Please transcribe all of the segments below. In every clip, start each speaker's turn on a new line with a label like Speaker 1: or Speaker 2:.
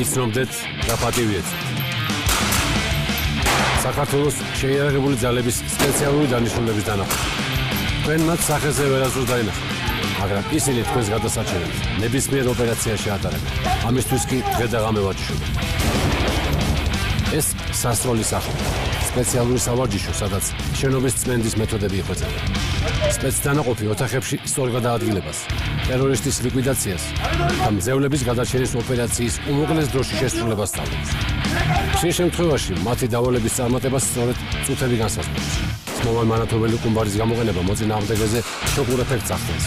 Speaker 1: იცნობდეთ და პატივიეთ. საქართველოს შეიარაღებული ძალების სპეციალური დანიშნულების დანახვა. თქვენ მათ სახეზე ვერასდროს დაინახეთ, მაგრამ ისინი თქვენს გადასარჩენად ნებისმიერ ოპერაციაში ატარებენ. ამისთვის კი დღე და ღამე ვაჯიშობთ. ეს სასროლი სახლი, სპეციალური სავარჯიშო, სადაც შენობის წმენდის მეთოდები იხვეწება. სპეცდანაყოფი ოთახებში სწორ გადაადგილებას, ტერორისტის ლიკვიდაციას და მძევლების გადარჩენის ოპერაციის უმოკლეს დროში შესრულებას სწავლობს. ხშირ შემთხვევაში მათი დავალების წარმატებას სწორედ წუთები განსაზღვრავს. სმოვან მანათობელი კუმბარის გამოყენება მოწინააღმდეგეზე შოკურ ეფექტს ახდენს.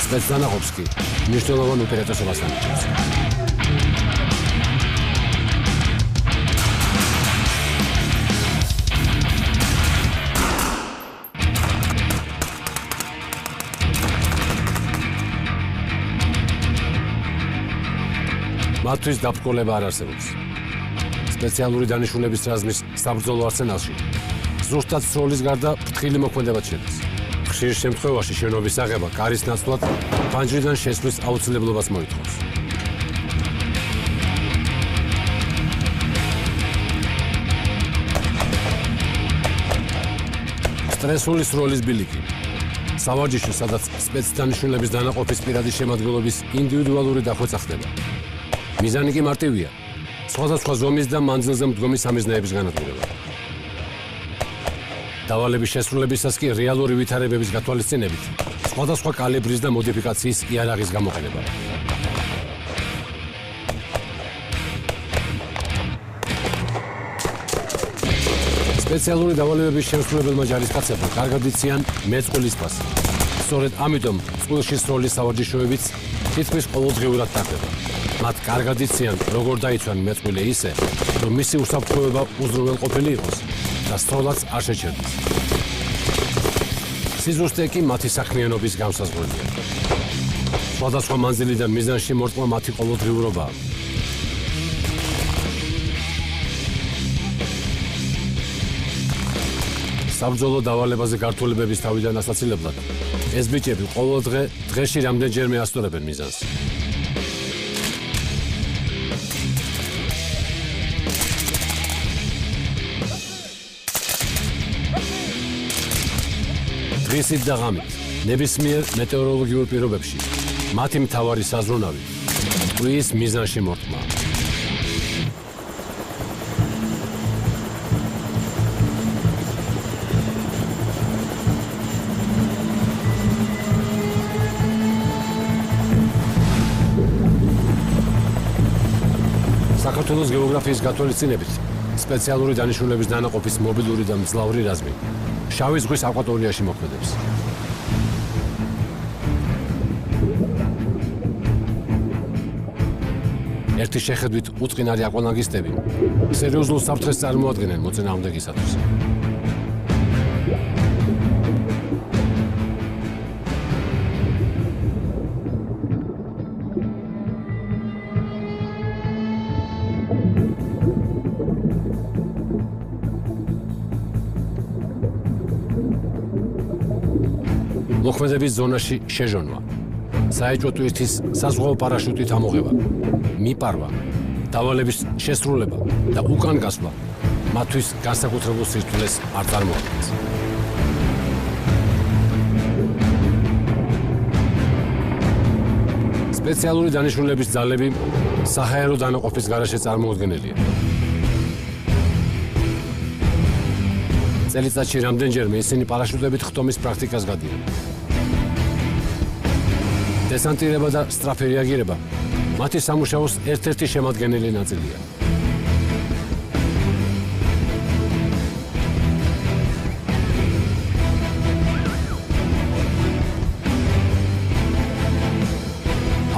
Speaker 1: სპეცდანაყოფს კი მნიშვნელოვან უპირატესობას ანიჭებს. მათთვის დაბრკოლება არ არსებობს. სპეციალური დანიშნულების რაზმის საბრძოლო არსენალში ზუსტად სროლის გარდა ფრთხილი მოქმედებაც შედის. ხშირ შემთხვევაში შენობის აღება კარის ნაცვლად ფანჯრიდან შესვლის აუცილებლობას მოითხოვს. სტრესული სროლის ბილიკი. სავარჯიშო, სადაც სპეცდანიშნულების დანაყოფის პირადი შემადგენლობის ინდივიდუალური დახვეწა ხდება. მიზანი კი მარტივია. სხვადასხვა ზომის და მანძილზე მდგომი სამიზნეების განადგურება. დავალების შესრულებისას კი რეალური ვითარებების გათვალისწინებით სხვადასხვა კალიბრის და მოდიფიკაციის იარაღის გამოყენება. სპეციალური დავალებების შემსრულებელმა ჯარისკაცებმა კარგად იციან მეწყვილის ფასი. სწორედ ამიტომ წყვილში სროლის სავარჯიშოებიც თითქმის ყოველდღიურად ტარდება. მათ კარგად იციან, როგორ დაიცვან მეწყვილე ისე, რომ მისი უსაფრთხოება უზრუნველყოფილი იყოს და სროლაც არ შეჩერდეს. სიზუსტე კი მათი საქმიანობის განსაზღვრელია. სხვადასხვა მანძილიდან მიზანში მორწმა მათი ყოველდღიურობაა. საბრძოლო დავალებაზე გართულებების თავიდან ასაცილებლად ეს ბიჭები ყოველ დღეში რამდენჯერმე ასწორებენ მიზანს. დღისით და ღამით, ნებისმიერ მეტეოროლოგიურ პირობებში, მათი მთავარი საზრუნავი ტყვის მიზანში მორტყმა. საქართველოს გეოგრაფიის გათვალისწინებით, სპეციალური დანიშნულების დანაყოფის მობილური და მძლავრი რაზმი შავი ზღვის აკვატორიაში მოქმედებს. ერთი შეხედვით უწყინარი აკვანაგისტები სერიოზულ საფრთხეს წარმოადგენენ მოწინააღმდეგისათვის. მოქმედების ზონაში შეჟონვა, საეჭვო ტვირთის საზღვაო პარაშუტით ამოღება, მიპარვა, დავალების შესრულება და უკან გასვლა მათთვის განსაკუთრებულ სირთულეს არ წარმოადგენს. სპეციალური დანიშნულების ძალები საჰაერო დანაყოფის გარეშე წარმოუდგენელია. წელიწადში რამდენჯერმე ისინი პარაშუტებით ხტომის პრაქტიკას გადიან. დესანტირება და სწრაფი რეაგირება მათი სამუშაოს ერთ-ერთი შემადგენელი ნაწილია.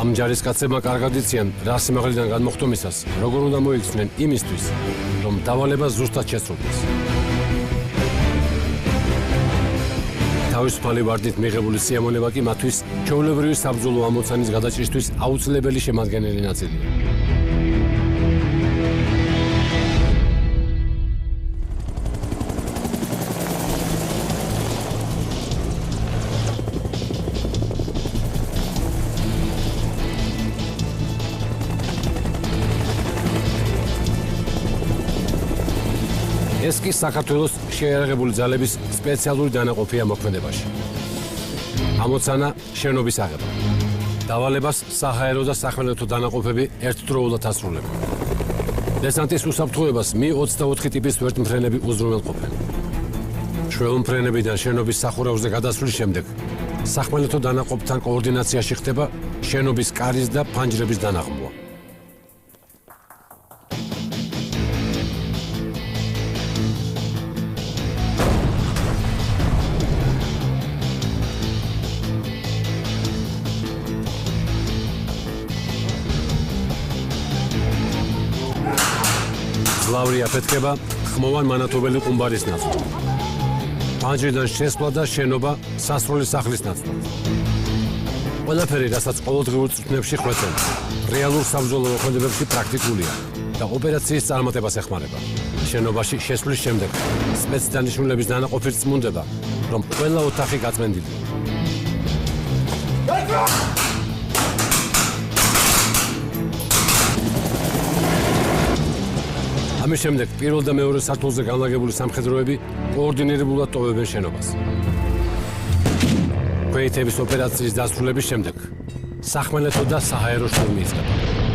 Speaker 1: ამ ჯარისკაცებმა კარგად იციან, რა სიმაღლიდან გადმოხტომისას როგორ უნდა მოიქცნენ იმისთვის, რომ დავალება ზუსტად შესრულდეს. თავისუფალი ვარდით მიღებული სიამონება კი მათთვის ჩვეულებრივი საბრძოლო ამოცანის გადაჭრისთვის აუცილებელი შემადგენელი ნაწილია. ეს კი საქართველოს შეიარაღებული ძალების სპეციალური დანაყოფია მოქმედებაში. ამოცანა შენობის აღება. დავალებას საჰაერო და სახმელეთო დანაყოფები ერთდროულად ასრულებენ. დესანტის უსაფრთხოებას Mi-24 ტიპის ვერტმფრენები უზრუნველყოფენ. შველმფრენებიდან შენობის სახურავზე გადასვლის შემდეგ სახმელეთო დანაყოფთან კოორდინაციაში ხდება შენობის კარის და ფანჯრების დანაღმვა. ლავრი აფეთქება ხმოვან მანათობელი ყუმბარის ნაცვლად. ფანჯრიდან შესვლა და შენობა სასრული სახლის ნაცვლად. ყველაფერი, რასაც ყოველდღიურ წვრთნებში ხვეწენ, რეალურ საბრძოლო მოქმედებებში პრაქტიკულია და ოპერაციის წარმატებას ეხმარება. შენობაში შესვლის შემდეგ სპეცდანიშნულების დანაყოფით წმუნდება, რომ ყველა ოთახი გაწმენდილია. ამის შემდეგ პირველ და მეორე სართულზე განლაგებული სამხედროები კოორდინირებულად ტოვებენ შენობას. ქვეითების ოპერაციის დასრულების შემდეგ სახმელეთო და საჰაერო შტურმი იწყება.